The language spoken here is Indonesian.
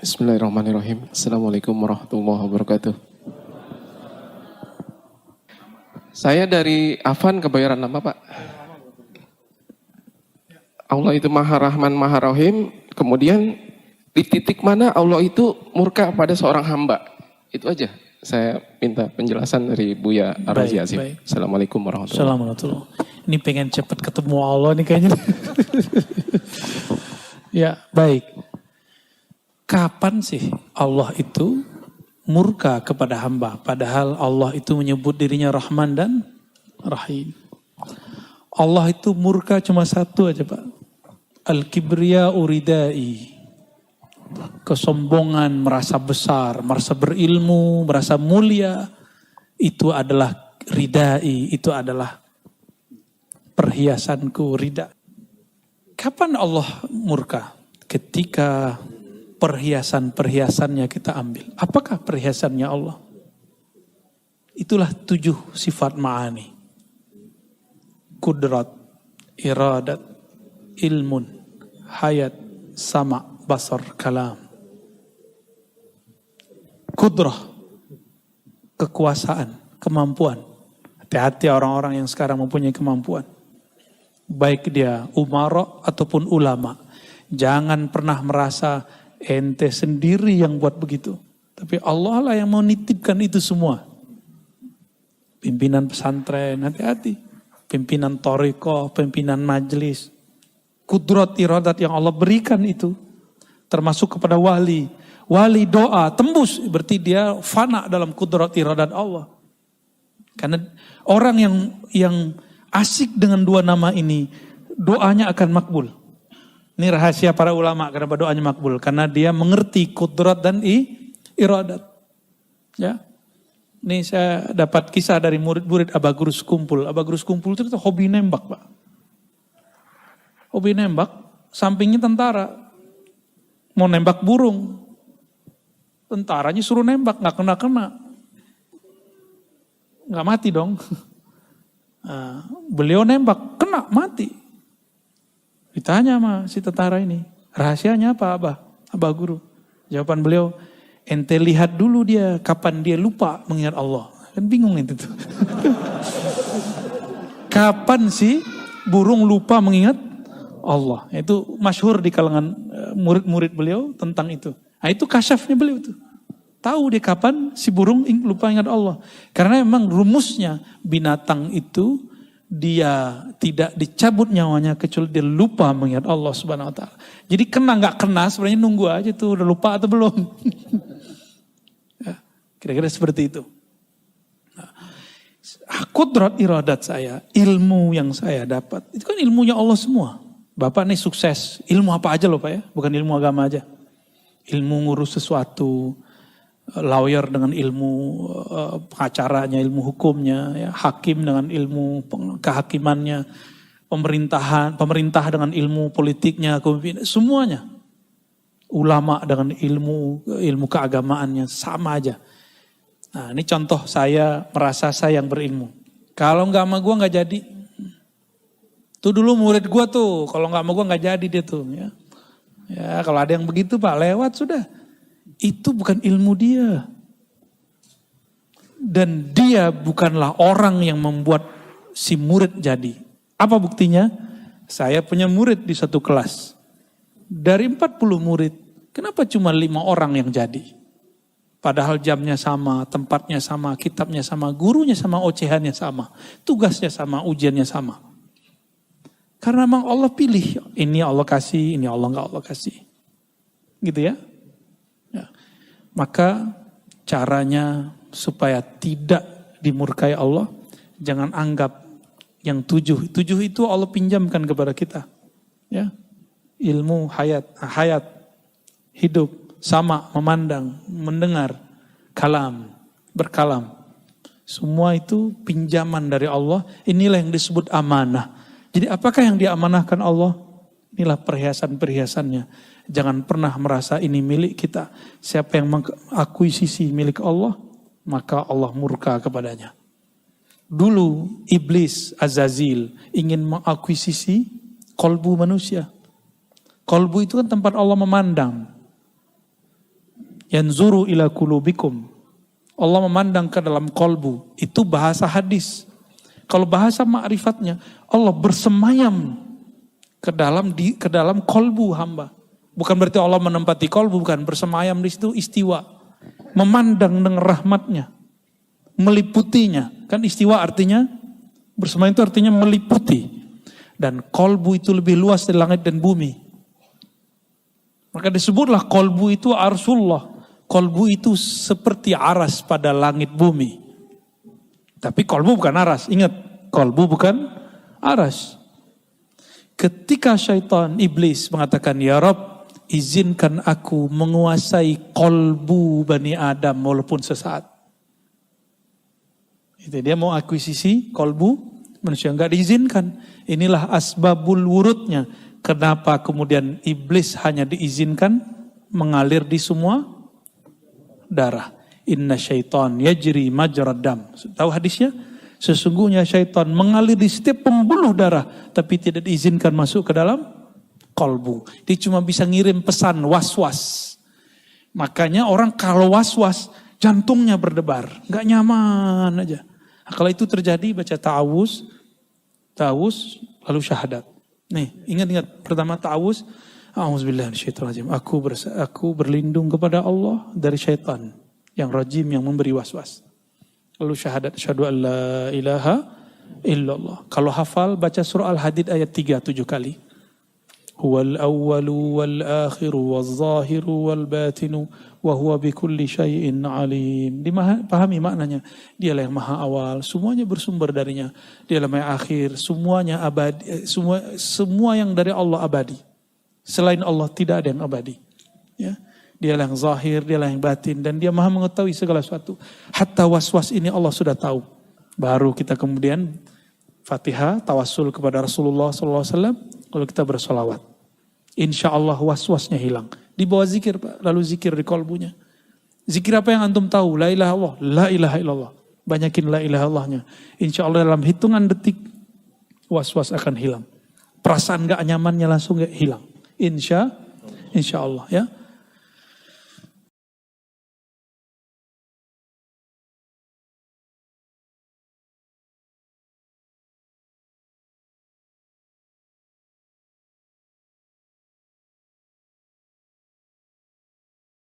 Bismillahirrahmanirrahim. Assalamualaikum warahmatullahi wabarakatuh. Saya dari Afan, Kebayoran Lama, Pak. Allah itu Maha Rahman, Maha Rahim. Kemudian di titik mana Allah itu murka pada seorang hamba. Itu aja. Saya minta penjelasan dari Buya Ar-Razi Azim. Assalamualaikum warahmatullahi wabarakatuh. Ini pengen cepat ketemu Allah nih kayaknya. Ya, baik. Kapan sih Allah itu murka kepada hamba? Padahal Allah itu menyebut dirinya Rahman dan Rahim. Allah itu murka cuma satu aja, Pak. Al-kibriya uridai. Kesombongan, merasa besar, merasa berilmu, merasa mulia. Itu adalah ridai, itu adalah perhiasanku, rida. Kapan Allah murka? Ketika perhiasan-perhiasannya kita ambil. Apakah perhiasannya Allah? Itulah 7 sifat ma'ani. Kudrat, iradat, ilmun, hayat, sama, basar, kalam. Kudrah, kekuasaan, kemampuan. Hati-hati orang-orang yang sekarang mempunyai kemampuan. Baik dia umara ataupun ulama. Jangan pernah merasa ente sendiri yang buat begitu. Tapi Allah lah yang mau nitipkan itu semua. Pimpinan pesantren, hati-hati. Pimpinan thariqah, pimpinan majelis. Kudrat iradat yang Allah berikan itu. Termasuk kepada wali. Wali doa, tembus. Berarti dia fana dalam kudrat iradat Allah. Karena orang yang asik dengan 2 nama ini, doanya akan makbul. Ini rahasia para ulama kenapa doanya makbul. Karena dia mengerti kudrat dan iradat. Ya. Ini saya dapat kisah dari murid-murid Abagurus Kumpul. Abagurus Kumpul itu hobi nembak, Pak. Hobi nembak, sampingnya tentara. Mau nembak burung. Tentaranya suruh nembak, gak kena-kena. Gak mati dong. Nah, beliau nembak, kena, mati. Ditanya sama si tentara ini, rahasianya apa Abah Guru? Jawaban beliau, ente lihat dulu dia kapan dia lupa mengingat Allah. Kan bingung itu tuh. Kapan sih burung lupa mengingat Allah? Itu masyhur di kalangan murid-murid beliau tentang itu. Nah itu kasyafnya beliau tuh. Tahu dia kapan si burung lupa ingat Allah. Karena memang rumusnya binatang itu dia tidak dicabut nyawanya kecuali dia lupa mengingat Allah Subhanahu wa taala. Jadi kena nggak kena sebenarnya nunggu aja tuh udah lupa atau belum. Ya, kira-kira seperti itu. Nah, kudrat iradat saya, ilmu yang saya dapat, itu kan ilmunya Allah semua. Bapak nih sukses, ilmu apa aja loh Pak ya, bukan ilmu agama aja. Ilmu ngurus sesuatu, lawyer dengan ilmu pengacaranya, ilmu hukumnya, ya, hakim dengan ilmu kehakimannya, pemerintah dengan ilmu politiknya, semuanya. Ulama dengan ilmu keagamaannya sama aja. Nah, ini contoh saya merasa saya yang berilmu. Kalau nggak sama gue nggak jadi. Tuh dulu murid gue tuh, kalau nggak sama gue nggak jadi dia tuh. Ya kalau ada yang begitu Pak, lewat sudah. Itu bukan ilmu dia. Dan dia bukanlah orang yang membuat si murid jadi. Apa buktinya? Saya punya murid di satu kelas. Dari 40 murid, kenapa cuma 5 orang yang jadi? Padahal jamnya sama, tempatnya sama, kitabnya sama, gurunya sama, ocehannya sama. Tugasnya sama, ujiannya sama. Karena memang Allah pilih. Ini Allah kasih, ini Allah enggak Allah kasih. Gitu ya. Maka caranya supaya tidak dimurkai Allah, jangan anggap yang 7 itu Allah pinjamkan kepada kita. Ya. Ilmu, hayat, hidup, sama, memandang, mendengar, kalam, berkalam. Semua itu pinjaman dari Allah. Inilah yang disebut amanah. Jadi apakah yang diamanahkan Allah? Inilah perhiasan-perhiasannya. Jangan pernah merasa ini milik kita. Siapa yang mengakuisisi milik Allah, maka Allah murka kepadanya. Dulu iblis Azazil ingin mengakuisisi kolbu manusia. Kolbu itu kan tempat Allah memandang. Yanzuru ila qulubikum. Allah memandang ke dalam kolbu. Itu bahasa hadis. Kalau bahasa ma'rifatnya, Allah bersemayam ke dalam kolbu hamba. Bukan berarti Allah menempati kolbu, bukan. Bersemayam di situ istiwa. Memandang dengan rahmatnya. Meliputinya. Kan istiwa artinya, bersemayam itu artinya meliputi. Dan kolbu itu lebih luas dari langit dan bumi. Maka disebutlah kolbu itu arsullah. Kolbu itu seperti aras pada langit bumi. Tapi kolbu bukan aras. Ingat, kolbu bukan aras. Ketika syaitan, iblis mengatakan, ya Rabb, izinkan aku menguasai kolbu Bani Adam walaupun sesaat. Itu dia mau akuisisi kolbu manusia, enggak diizinkan. Inilah asbabul wurudnya. Kenapa kemudian iblis hanya diizinkan mengalir di semua darah. Inna syaitan yajri majrad dam. Tahu hadisnya? Sesungguhnya syaitan mengalir di setiap pembuluh darah, tapi tidak diizinkan masuk ke dalam kolbu. Dia cuma bisa ngirim pesan was-was. Makanya orang kalau was-was, jantungnya berdebar. Nggak nyaman aja. Nah, kalau itu terjadi, baca ta'awuz, lalu syahadat. Nih, ingat-ingat. Pertama ta'awuz, a'udzubillahiminasyaitonirrajim. Aku berlindung kepada Allah dari syaitan yang rajim, yang memberi was-was. Lalu syahadat, asyhadu an la ilaha illallah. Kalau hafal, baca surah Al-Hadid ayat 3 7 kali. Huwal awwalu wal akhiru wal zahiru wal batinu wa huwa bikulli syai'in alim. Dipahami maknanya. Dialah yang maha awal, semuanya bersumber darinya. Dialah yang akhir, semuanya abadi, semua yang dari Allah abadi. Selain Allah tidak ada yang abadi. Ya. Dialah yang zahir, dialah yang batin, dan dia maha mengetahui segala sesuatu. Hatta was-was ini Allah sudah tahu. Baru kita kemudian Fatihah, tawassul kepada Rasulullah SAW, lalu kita bersolawat. Insya Allah was-wasnya hilang. Di bawah zikir Pak, lalu zikir di kolbunya. Zikir apa yang antum tahu? La ilaha Allah, la ilaha illallah. Banyakin la ilaha Allahnya. Insya Allah dalam hitungan detik, was-was akan hilang. Perasaan gak nyamannya langsung gak hilang. Insya Allah ya.